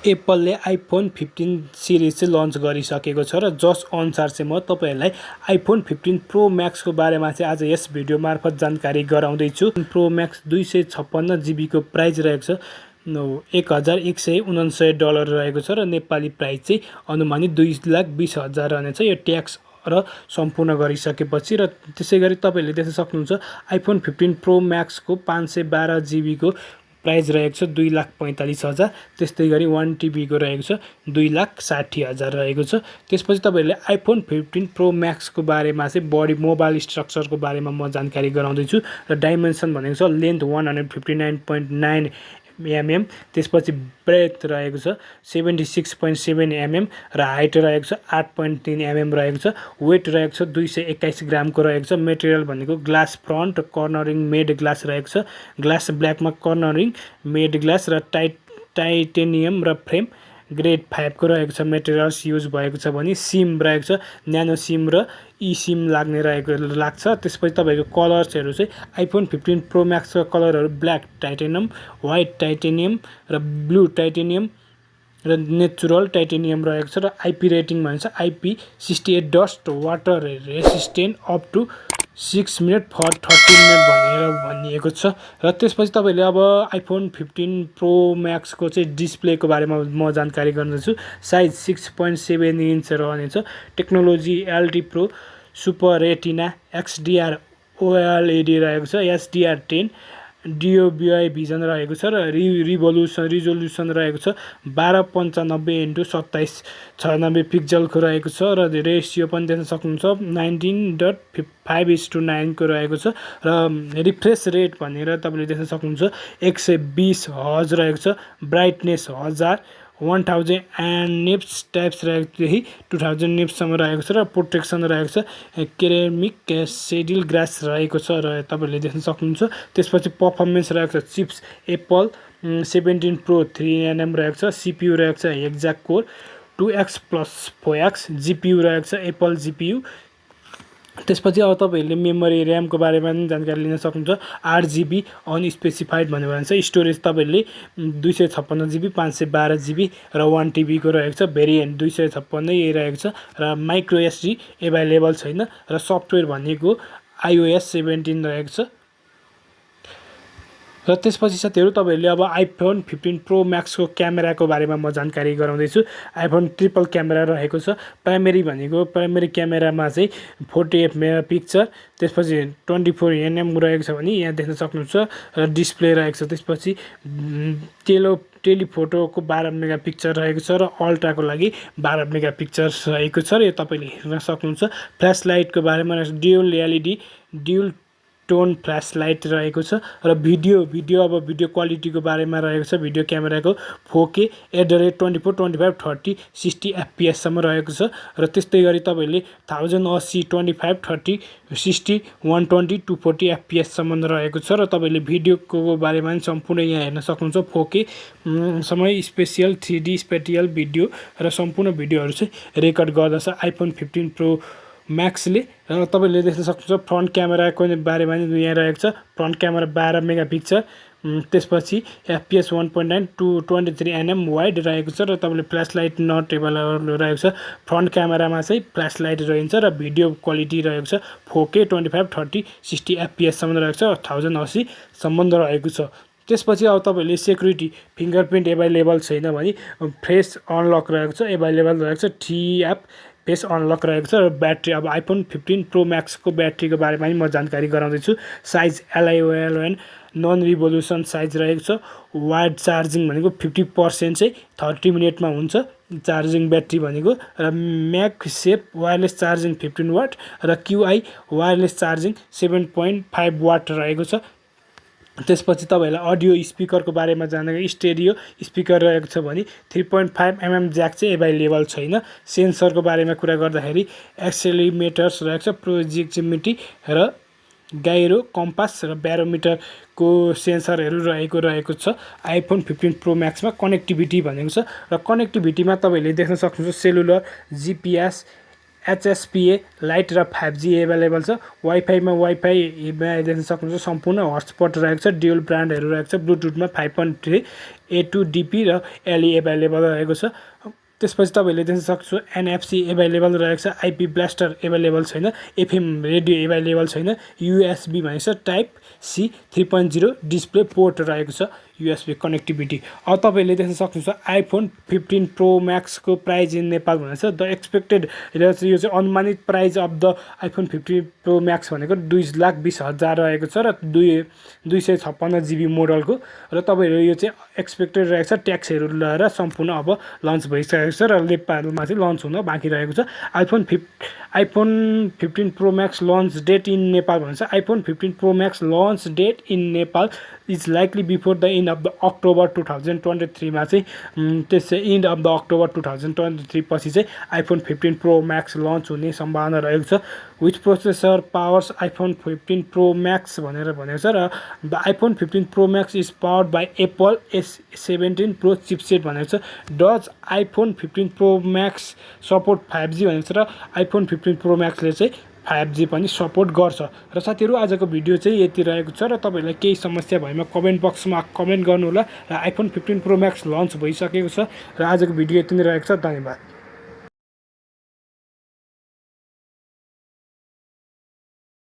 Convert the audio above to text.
एप्पलले iPhone 15 series चाहिँ lunch गरिसकेको छ र जस अनुसार चाहिँ म तपाईहरुलाई आइफोन 15 प्रो म्याक्सको बारेमा चाहिँ आज यस भिडियो मार्फत जानकारी गराउँदै छु। प्रो म्याक्स 256 GB को प्राइस रहेको छ $1149 रहेको छ र नेपाली प्राइस चाहिँ अनुमानित 2,20,000 रहनेछ। यो ट्याक्स र सम्पूर्ण गरिसकेपछि र त्यसैगरी तपाईले देख्न सक्नुहुन्छ आइफोन 15 प्रो म्याक्स को 512 GB को प्राइस रहेको छ 2,45,000। त्यस्तै गरी 1 TB को रहेको छ 2,60,000 रहेको छ। त्यसपछि तपाईहरुले आइफोन 15 प्रो म्याक्स को बारेमा चाहिँ बडी मोबाइल स्ट्रक्चर को बारेमा म जानकारी गराउँदै छु र डाइमेन्सन भनेको छ लेन्थ 159.9 mm, त्यसपछि ब्रेथ रहेको छ 76.7 mm र हाइट रहेको छ 8.3 mm रहेको छ। वेट रहेको छ 221 ग्राम को रहेको छ। मटेरियल भनेको glass front cornering made glass रहेको छ। ग्लास ब्ल्याकमा कर्नरिङ मेड ग्लास र टाइटेनियम र फ्रेम ग्रेड 5 को रहेको छ। मटेरियल्स युज भएको छ भने सिम रहेको छ न्यानो सिम र ई सिम लाग्छ। त्यसपछि तपाईको कलर्सहरु चाहिँ आइफोन 15 प्रो म्याक्स को कलरहरु ब्ल्याक टाइटेनियम, व्हाइट टाइटेनियम र ब्लू टाइटेनियम र नेचुरल टाइटेनियम रहेको छ। र आईपी रेटिङ भन्छ IP68 dust water resistant up to 6 minute for 30 minute भनिएको छ। र त्यसपछि तपाईले अब आइफोन 15 प्रो म्याक्स को चाहिँ डिस्प्ले को बारेमा म जानकारी गर्दैछु। साइज 6.7 इन्च रहनेछ। Technology LD pro super retina XDR OLED रहेको छ। SDR10 DOBI भिजन रहेको छ र रिजोल्युसन रहेको छ 1295x2796 पिक्सल को रहेको छ र रेशियो पनि देख्न सक्नुहुन्छ 19.5:9 को रहेको छ। र रिफ्रेश रेट भनेर तपाईले देख्न सक्नुहुन्छ 120 हर्ज रहेको छ। ब्राइटनेस 1000 निप्स टाइप्स रहेदेखि 2000 निप्स सम्म रहेको छ र प्रोटेक्सन रहेको छ केरामिक सेडिल ग्लास रहेको छ र तपाईले देख्न सक्नुहुन्छ। त्यसपछि परफर्मेन्स रहेको छ चिप्स एप्पल 17 प्रो 3nm रहेको छ। CPU रहेको छ हेक्सा कोर 2x+4x। GPU रहेको छ एप्पल GPU। त्यसपछि अब तपाईहरुले मेमोरी र्याम को बारेमा पनि जानकारी लिन सक्नुहुन्छ। 8 GB अनस्पेसिफाइड भनेको भन्छ। स्टोरेज तपाईहरुले 256 GB 512 GB र 1 TB को रहेको छ। भेरिएन्ट 256 यही रहेको छ र माइक्रो SD अवेलेबल छैन र सफ्टवेयर भनेको iOS 17 रहेको छ। र त्यसपछि साथीहरु तपाईहरुले अब आइफोन 15 प्रो म्याक्स को क्यामेरा को बारेमा म जानकारी गराउँदै छु। आइफोन ट्रिपल क्यामेरा रहेको छ। प्राइमेरी क्यामेरामा चाहिँ 48 मेगापिक्सल, त्यसपछि 24 nm रहेको छ भने यहाँ देख्न सक्नुहुन्छ र डिस्प्ले रहेको छ। त्यसपछि टेलिफोटो को 12 मेगापिक्सल रहेको छ र अल्ट्रा को लागि 12 मेगापिक्सल रहेको छ र यो तपाईले हेर्न सक्नुहुन्छ। फ्ल्याश लाइट को बारेमा dual LED dual tone flash light रहेको छ र भिडियो क्वालिटी को बारेमा रहेको छ। भिडियो क्यामेराको 4K 24, 25, 30, 60 FPS सम्म रहेको छ र त्यस्तै गरी तपाईले 1080 25, 30, 60, 120, 240 FPS सम्म रहेको छ र तपाईले भिडियोको बारेमा पनि सम्पूर्ण यहाँ हेर्न सक्नुहुन्छ। 4K समय स्पेशल 3D स्पेटियल भिडियो र सम्पूर्ण भिडियोहरु चाहिँ रेकर्ड गर्दछ आइफोन 15 प्रो म्याक्सले। र तपाईले देख्न सक्नुहुन्छ फ्रन्ट क्यामेराको बारेमा पनि यहाँ रहेको छ। फ्रन्ट क्यामेरा 12 मेगापिक्सल, त्यसपछि FPS 1.9 to 23 nm वाइड रहेको छ र तपाईले फ्ल्याश लाइट नट अवेलेबल रहेको छ। फ्रन्ट क्यामेरामा चाहिँ फ्ल्याश लाइट रहन्छ र भिडियो क्वालिटी रहेको छ 4K 25, 30, 60 FPS सम्म रहेको छ। 1080 सम्म रहेको छ। त्यसपछि अब तपाईले सेक्युरिटी फिंगरप्रिन्ट अवेलेबल छैन भने फेस अनलक रहेको छ अवेलेबल रहेको छ। 3 फेस अनलक रहेको छ र ब्याट्री अब आइफोन 15 प्रो म्याक्स को ब्याट्री को बारेमा पनि म जानकारी गराउँदै छु। साइज LIOLN नन रिभोल्युसन साइज रहेको छ। वाइड चार्जिङ भनेको 50% चाहिँ 30 मिनेटमा हुन्छ चार्जिङ ब्याट्री भनेको र म्यागसेफ वायरलेस चार्जिङ 15 वाट र QI वायरलेस चार्जिङ 7.5 वाट रहेको छ। त्यसपछि तपाईहरुलाई अडियो स्पिकर को बारेमा जानकारी स्टेरियो स्पिकर रहेको छ भने 3.5 mm ज्याक चाहिँ अवेलेबल छैन। सेन्सर को बारेमा कुरा गर्दाखेरि एक्सेलेरोमिटर्स रहेको छ। प्रोक्सिमिटी र गाइरो कम्पास र ब्यारोमिटर को सेन्सरहरु रहेको छ। आइफोन 15 प्रो म्याक्स मा कनेक्टिभिटी भनेको छ र कनेक्टिभिटीमा तपाईले देख्न सक्नुहुन्छ सेलुलर GPS HSPA लाइट र 5G एभाइलेबल छ। वाइफाईमा देख्न सक्नुहुन्छ सम्पूर्ण हटस्पट रहेको छ। ड्युल ब्रान्डहरू रहेको छ। ब्लुटुथमा 5.3 A2DP र LE एभाइलेबल रहेको छ। त्यसपछि तपाईँहरूले देख्न सक्नुहुन्छ NFC एभाइलेबल रहेको छ। आइपी ब्लास्टर एभाइलेबल छैन। FM रेडियो एभाइलेबल छैन। USB भनेको छ टाइप C 3.0 डिस्प्ले पोर्ट रहेको छ। USB connectivity. अब तपाईँहरूले देख्न सक्नुहुन्छ आइफोन 15 प्रो म्याक्सको प्राइस इन नेपाल भनेको छ। द एक्सपेक्टेड यो चाहिँ अनुमानित price of the iPhone 15 pro max भनेको 2,20,000 रहेको छ र 256 GB मोडलको र तपाईँहरू यो चाहिँ एक्सपेक्टेड रहेको छ। ट्याक्सहरू लगाएर सम्पूर्ण अब लन्च भइसकेको छ र नेपालमा चाहिँ लन्च हुन बाँकी रहेको छ। IPhone 15 pro max launch date in Nepal भन्छ। IPhone 15 pro max launch date in Nepal is likely before the end of the October 2023 मा चाहिँ त्यसै इन्ड अफ द अक्टोबर 2023 पछि चाहिँ आइफोन 15 प्रो म्याक्स लन्च हुने सम्भावना रहेको छ। With processor powers iPhone 15 pro Max भनेर भनेको छ र the iPhone 15 pro Max is powered by Apple S17 pro chipset भनेको छ। Does iPhone 15 pro Max support 5G भनेको छ र आइफोन 15 प्रो म्याक्सले चाहिँ 5G पनि सपोर्ट गर्छ। र साथीहरू आजको भिडियो चाहिँ यति रहेको छ र तपाईँहरूलाई केही समस्या भएमा कमेन्ट बक्समा कमेन्ट गर्नुहोला। र आइफोन 15 प्रो म्याक्स लन्च भइसकेको छ र आजको भिडियो यति नै रहेको छ। धन्यवाद।